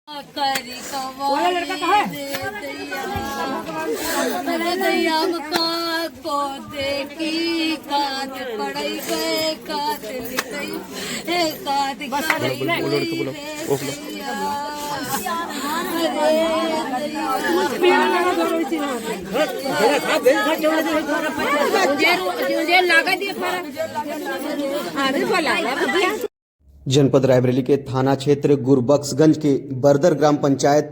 करी दैया को देखी कात पढ़ाई गए कात लिखई हे कात जनपद रायबरेली के थाना क्षेत्र गुरबख्शगंज के बरदर ग्राम पंचायत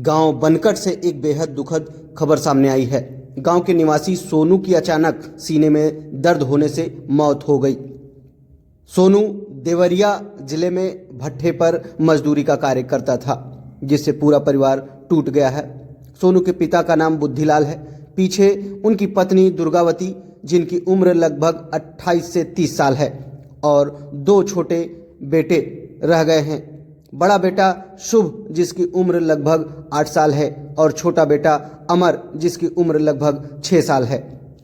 गांव बनकट से एक बेहद दुखद खबर सामने आई है। गांव के निवासी सोनू की अचानक सीने में दर्द होने से मौत हो गई। सोनू देवरिया जिले में भट्ठे पर मजदूरी का कार्य करता था, जिससे पूरा परिवार टूट गया है। सोनू के पिता का नाम बुद्धिलाल है, पीछे उनकी पत्नी दुर्गावती जिनकी उम्र लगभग 28 से 30 साल है और दो छोटे बेटे रह गए हैं। बड़ा बेटा शुभ जिसकी उम्र लगभग 8 साल है और छोटा बेटा अमर जिसकी उम्र लगभग 6 साल है।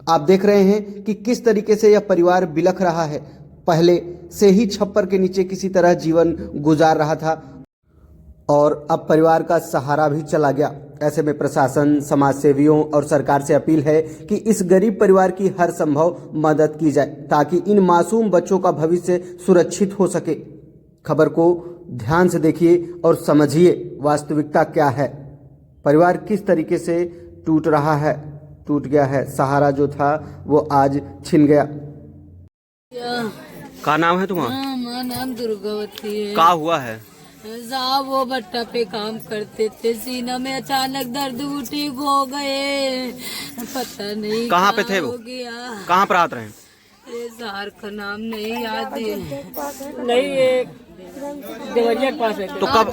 आप देख रहे हैं कि किस तरीके से यह परिवार बिलख रहा है। पहले से ही छप्पर के नीचे किसी तरह जीवन गुजार रहा था और अब परिवार का सहारा भी चला गया। ऐसे में प्रशासन, समाज सेवियों और सरकार से अपील है कि इस गरीब परिवार की हर संभव मदद की जाए ताकि इन मासूम बच्चों का भविष्य सुरक्षित हो सके। खबर को ध्यान से देखिए और समझिए वास्तविकता क्या है। परिवार किस तरीके से टूट गया है। सहारा जो था वो आज छिन गया। का नाम है तुम्हारा? नाम दुर्गावती है। का हुआ है? साहब वो भट्टा पे काम करते थे, सीना में अचानक दर्द उठी हो गए, पता नहीं कहाँ पे थे वो? कहाँ पर आते रहे? शहर का नाम नहीं याद है। नहीं, ये देवरिया के पास है। तो कब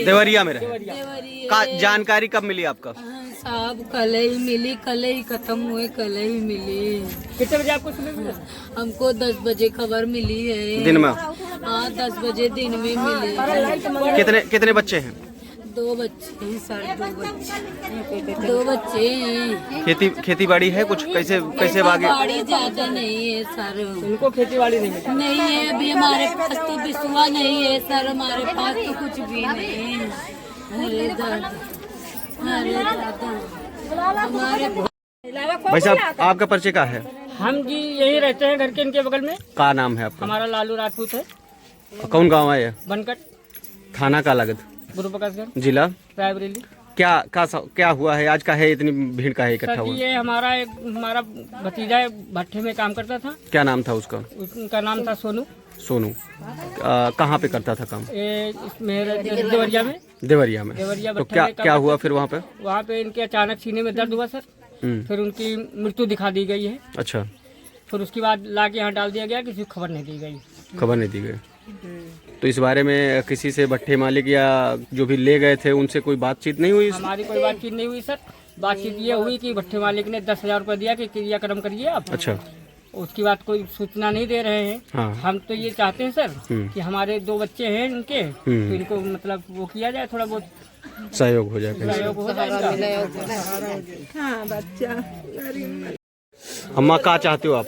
देवरिया में रहे? का जानकारी कब मिली आपका? साहब कल ही मिली, कल ही खत्म हुए, कल ही मिली। कितने बजे आपको सुना? हमको 10 बजे खबर मिली है। दिन में? हाँ 10 बजे दिन में मिली। कितने बच्चे हैं? 2 बच्चे हैं सर, 2 बच्चे हैं। खेती बाड़ी है कुछ? कैसे बागे? बाड़ी ज्यादा नहीं है सर। उनको खेती बाड़ी नहीं है अभी हमारे पास, तो बिस्वा नहीं है सर, हमारे पास तो कुछ भी नहीं है। अरे दादा, अरे दादा, हमारे भाई साहब आपका परिचय क्या है? हम जी यही रहते हैं घर के इनके बगल में। का नाम है आपका? हमारा लालू राजपूत है। कौन गांव है ये? बनकट। थाना का लागत? गुरबख्शगंज, जिला रायबरेली। क्या हुआ है आज? का है इतनी भीड़ का है इकट्ठा हुआ? ये हमारा भतीजा भट्ठे में काम करता था। क्या नाम था उसका? उनका नाम था सोनू। कहाँ पे करता था काम? देवरिया में। देवरिया में। तो क्या हुआ फिर वहाँ पे? वहाँ पे इनके अचानक सीने में दर्द हुआ सर। फिर उनकी मृत्यु दिखा दी गई है। अच्छा। फिर उसके बाद लाके यहाँ डाल दिया गया, किसी को खबर नहीं दी गई। खबर नहीं दी गई। तो इस बारे में किसी से भट्ठे मालिक या जो भी ले गए थे उनसे कोई बातचीत नहीं हुई? हमारी कोई बातचीत नहीं हुई सर। बातचीत ये हुई कि भट्ठे मालिक ने 10,000 रुपये दिया कि क्रियाक्रम करिए आप। अच्छा। उसकी बात कोई सूचना नहीं दे रहे हैं। हाँ। हम तो ये चाहते हैं सर कि हमारे 2 बच्चे हैं इनके, तो इनको मतलब वो किया जाए, थोड़ा बहुत सहयोग हो जाए। सहयोग हो जाए। अम्मा क्या चाहते हो आप?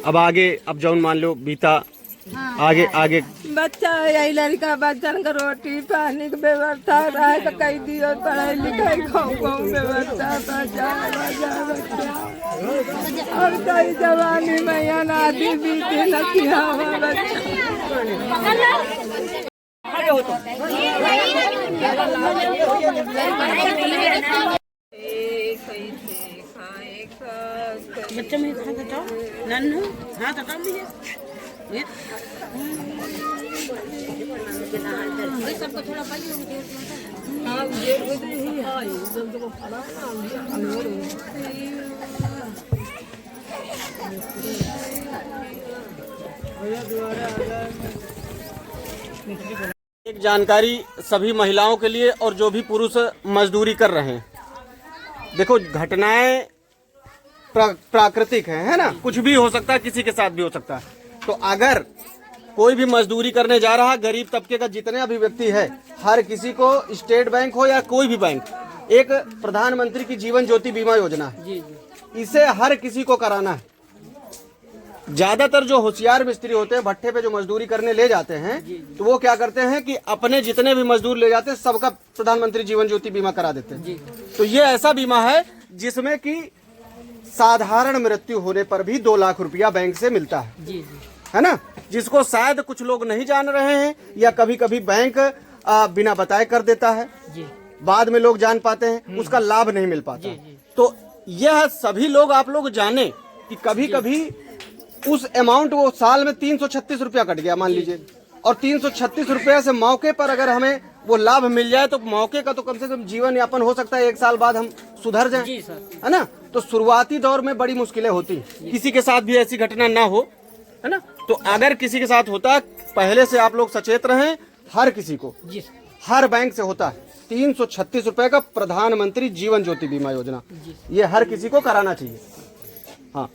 अब आगे अब जौन मान लो बीता, आगे बच्चा यही लड़का बच्चन का रोटी पानी की व्यवस्था रहे तो कई दियो, पढ़ाई लिखाई गाँव व्यवस्था और कई जवानी मैया नादी बीती न किया बच्चे में खा बताओ नन्नू हाँ बताओ मुझे सबको थोड़ा एक जानकारी सभी महिलाओं के लिए और जो भी पुरुष मजदूरी कर रहे हैं। देखो घटनाएं प्राकृतिक है ना, कुछ भी हो सकता है, किसी के साथ भी हो सकता है। तो अगर कोई भी मजदूरी करने जा रहा, गरीब तबके का जितने भी व्यक्ति है, हर किसी को स्टेट बैंक हो या कोई भी बैंक, एक प्रधानमंत्री की जीवन ज्योति बीमा योजना है, इसे हर किसी को कराना है। ज्यादातर जो होशियार मिस्त्री होते हैं भट्ठे पे जो मजदूरी करने ले जाते हैं तो वो क्या करते हैं कि अपने जितने भी मजदूर ले जाते हैं सबका प्रधानमंत्री जीवन ज्योति बीमा करा देते हैं। तो ये ऐसा बीमा है जिसमें कि साधारण मृत्यु होने पर भी 2 लाख रुपया बैंक से मिलता है, है ना, जिसको शायद कुछ लोग नहीं जान रहे हैं या कभी कभी बैंक बिना बताए कर देता है, बाद में लोग जान पाते हैं, उसका लाभ नहीं मिल पाता। तो यह सभी लोग आप लोग जाने कि कभी कभी उस अमाउंट वो साल में 336 रुपया कट गया मान लीजिए, और 336 रुपया से मौके पर अगर हमें वो लाभ मिल जाए तो मौके का तो कम से कम जीवन यापन हो सकता है, 1 साल बाद हम सुधर जाएं, है ना। तो शुरुआती दौर में बड़ी मुश्किलें होती, किसी के साथ भी ऐसी घटना ना हो, है ना। तो अगर किसी के साथ होता है पहले से आप लोग सचेत रहें। हर किसी को हर बैंक से होता है 336 रुपए का प्रधानमंत्री जीवन ज्योति बीमा योजना, ये हर किसी को कराना चाहिए। हाँ।